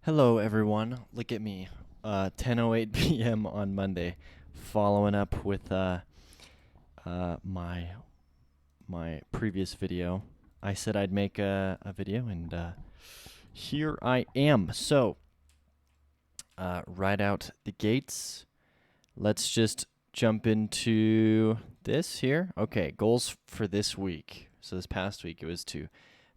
Hello, everyone. Look at me. 10:08 p.m. on Monday, following up with my previous video. I said I'd make a video, and here I am. So, right out the gates, let's just jump into this here. Okay, goals for this week. So this past week, it was to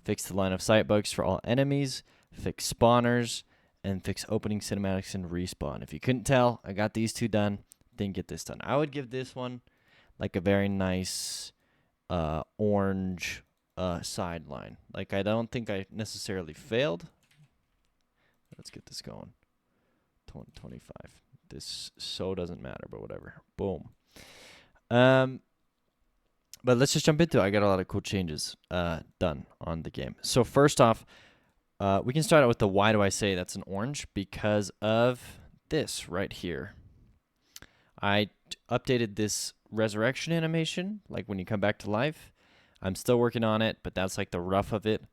fix the line of sight bugs for all enemies, fix spawners, and fix opening cinematics and respawn. If you couldn't tell, I got these two done. Didn't get this done. I would give this one like a very nice orange sideline. Like, I don't think I necessarily failed. Let's get this going. 25. This so doesn't matter, but whatever. Boom. But let's just jump into it. I got a lot of cool changes done on the game. So first off, we can start out with the why do I say that's an orange? Because of this right here. I updated this resurrection animation, like when you come back to life. I'm still working on it, but that's like the rough of it.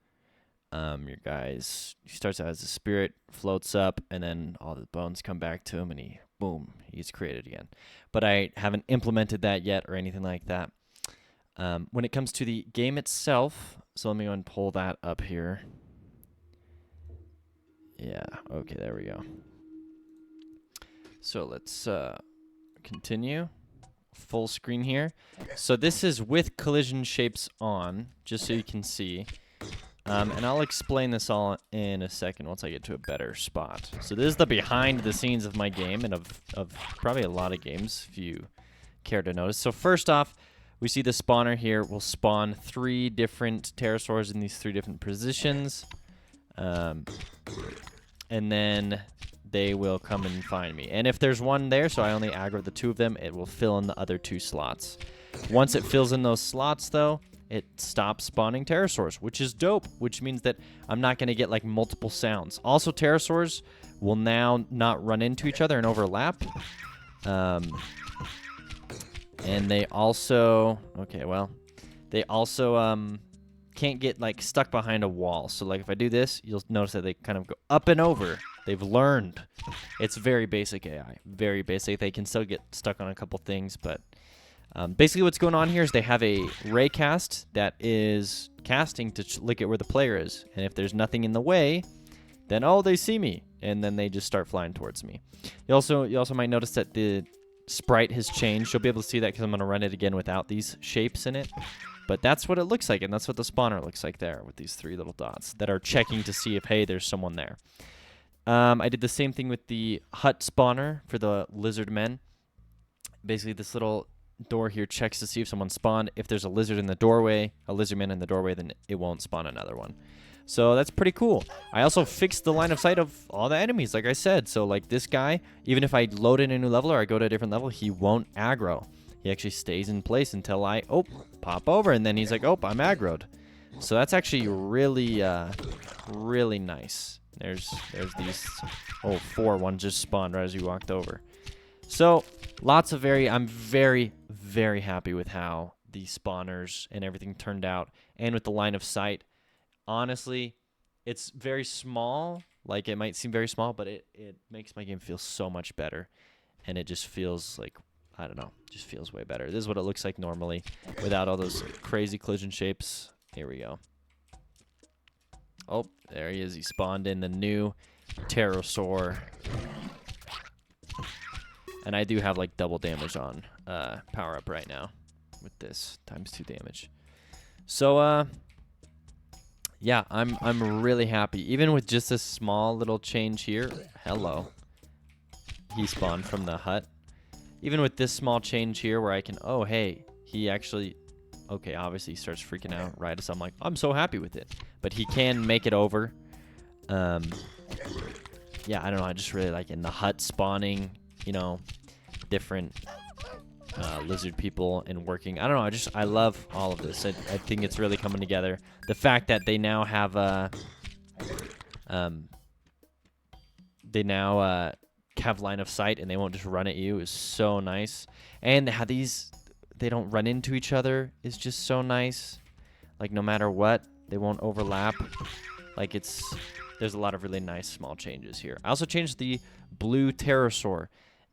Your guys, he starts out as a spirit, floats up, and then all the bones come back to him, and he's created again. But I haven't implemented that yet or anything like that. When it comes to the game itself, so let me go and pull that up here. Yeah, okay, there we go. So let's continue. Full screen here. So this is with collision shapes on, just so you can see. And I'll explain this all in a second once I get to a better spot. So this is the behind the scenes of my game and of probably a lot of games, if you care to notice. So first off, we see the spawner here will spawn 3 different pterosaurs in these 3 different positions. And then they will come and find me. And if there's one there, so I only aggro the 2 of them, it will fill in the other 2 slots. Once it fills in those slots, though, it stops spawning pterosaurs, which is dope, which means that I'm not going to get like multiple sounds. Also, pterosaurs will now not run into each other and overlap. And they also, can't get like stuck behind a wall. So like if I do this, you'll notice that they kind of go up and over. They've learned. It's very basic AI, very basic. They can still get stuck on a couple things, but basically what's going on here is they have a ray cast that is casting to look at where the player is. And if there's nothing in the way, then they see me, and then they just start flying towards me. You also might notice that the sprite has changed. You'll be able to see that because I'm going to run it again without these shapes in it. But that's what it looks like, and that's what the spawner looks like there with these 3 little dots that are checking to see if, hey, there's someone there. I did the same thing with the hut spawner for the lizard men. Basically, this little door here checks to see if someone spawned. If there's a lizard in the doorway, a lizard man in the doorway, then it won't spawn another one. So that's pretty cool. I also fixed the line of sight of all the enemies, like I said. So like this guy, even if I load in a new level or I go to a different level, he won't aggro. He actually stays in place until I, pop over, and then he's like, I'm aggroed. So that's actually really, really nice. There's these, 4, one just spawned right as you walked over. So I'm very, very happy with how the spawners and everything turned out, and with the line of sight. Honestly, it's very small. Like, it might seem very small, but it makes my game feel so much better, and it just feels like, I don't know, just feels way better. This is what it looks like normally without all those crazy collision shapes. Here we go. Oh, there he is. He spawned in the new pterosaur. And I do have like double damage on power up right now with this ×2 damage. So yeah, I'm really happy. Even with just a small little change here. Hello. He spawned from the hut. Even with this small change here where I can, he actually, obviously he starts freaking out right as I'm like, I'm so happy with it. But he can make it over. Yeah, I don't know, I just really like in the hut spawning, different lizard people and working. I don't know, I love all of this. I think it's really coming together. The fact that they now have have line of sight and they won't just run at you is so nice. And how they don't run into each other is just so nice. Like, no matter what, they won't overlap. Like, it's there's a lot of really nice small changes here. I also changed the blue pterosaur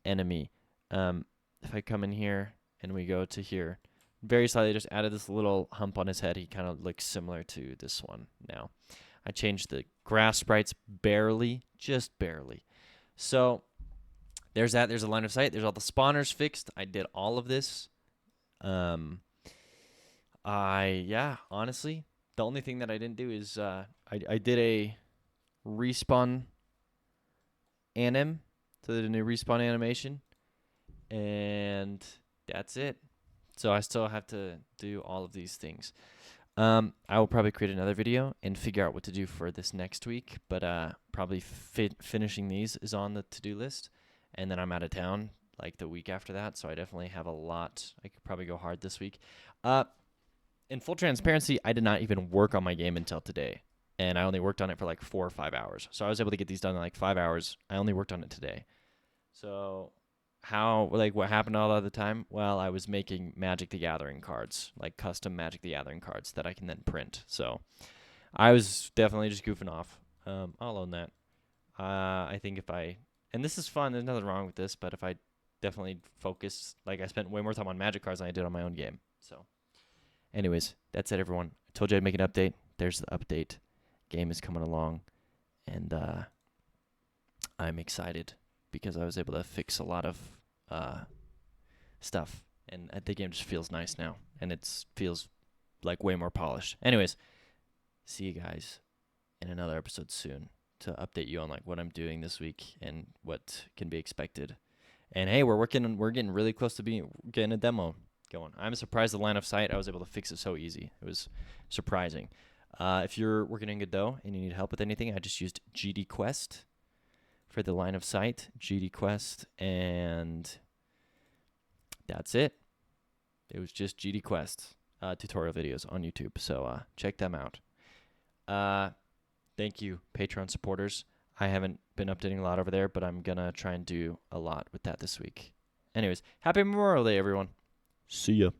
enemy. If I come in here and we go to here, very slightly just added this little hump on his head. He kind of looks similar to this one now. I changed the grass sprites barely, just barely. So there's that. There's a line of sight. There's all the spawners fixed. I did all of this. Honestly, the only thing that I didn't do is I did a respawn anim, so I did a new respawn animation, and that's it. So I still have to do all of these things. I will probably create another video and figure out what to do for this next week, but probably finishing these is on the to-do list, and then I'm out of town like the week after that, so I definitely have a lot. I could probably go hard this week. In full transparency, I did not even work on my game until today, and I only worked on it for like 4 or 5 hours. So I was able to get these done in like 5 hours. I only worked on it today. So what happened all the other time? Well, I was making Magic the Gathering cards, like custom Magic the Gathering cards that I can then print. So I was definitely just goofing off. I'll own that. I think and this is fun, there's nothing wrong with this, but if I definitely focus, like I spent way more time on Magic cards than I did on my own game. So anyways, that's it, everyone. I told you I'd make an update. There's the update. Game is coming along, and I'm excited because I was able to fix a lot of stuff, and the game just feels nice now, and it feels like way more polished. Anyways, see you guys in another episode soon to update you on like what I'm doing this week and what can be expected. And hey, we're getting really close to getting a demo going. I'm surprised the line of sight, I was able to fix it so easy. It was surprising. If you're working in Godot and you need help with anything, I just used GD Quest for the line of sight, GD Quest, and that's it. It was just GD Quest tutorial videos on YouTube, so check them out. Thank you, Patreon supporters. I haven't been updating a lot over there, but I'm going to try and do a lot with that this week. Anyways, happy Memorial Day, everyone. See ya.